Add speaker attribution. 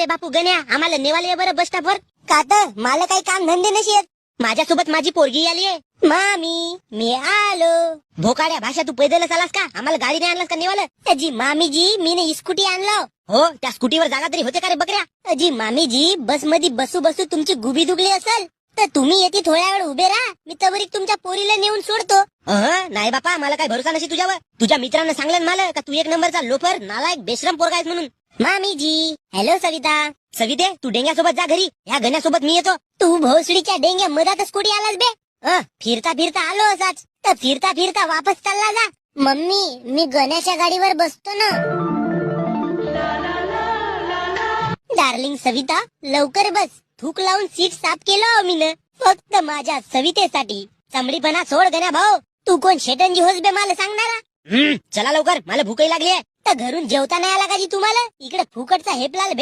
Speaker 1: अरे बापू गण्या, आम्हाला नेवाले ये बरं बस स्टॉपवर. का तर मला काही काम धंदे नशी माझ्यासोबत माझी पोरगी आली आहे. मामी मी आलो. भोकाड्या भाषा, तू पैदलच आलास का? आम्हाला गाडी नाही आणलास का नेवालं? अजी मामीजी, मीने स्कूटी आणलं. हो, त्या स्कूटीवर जागा तरी होते का रे बकऱ्या? अजी मामीजी, बस मध्ये बसू बसू तुमची गुबी दुखली असेल तर तुम्ही येते थोड्या वेळ उभे राहा, मी तवरीक तुमच्या पोरीला नेऊन सोडतो. नाही बापा, मला काही भरोसा नशी तुझ्यावर. तुझ्या मित्रांना सांगलं मला का तू एक नंबरचा लोफर नालायक बेशरम पोरगा आहेस म्हणून. मामीजी. हॅलो सविता. सविते, तू डेंग्यासोबत जा घरी, ह्या गण्यासोबत मी येतो. तू भोसडीच्या डेंग्या मधातच कुठे आलास बे? फिरता फिरता आलो असाच, तर फिरता फिरता वापस चालला जा. मम्मी, मी गण्याच्या गाडीवर बसतो ना. डार्लिंग सविता, लवकर बस. थूक लावून सीट साफ केलं मी न, फक्त माझ्या सवितेसाठी. चमडीपणा सोड गण्या भाऊ. तू कोण शेटनजी होस बे मला सांगणारा? चला लवकर, मला भूकही लागली आहे. तर घरून जेवता नाही आला का जी तुम्हाला? इकडे फुकटचा हेपलाल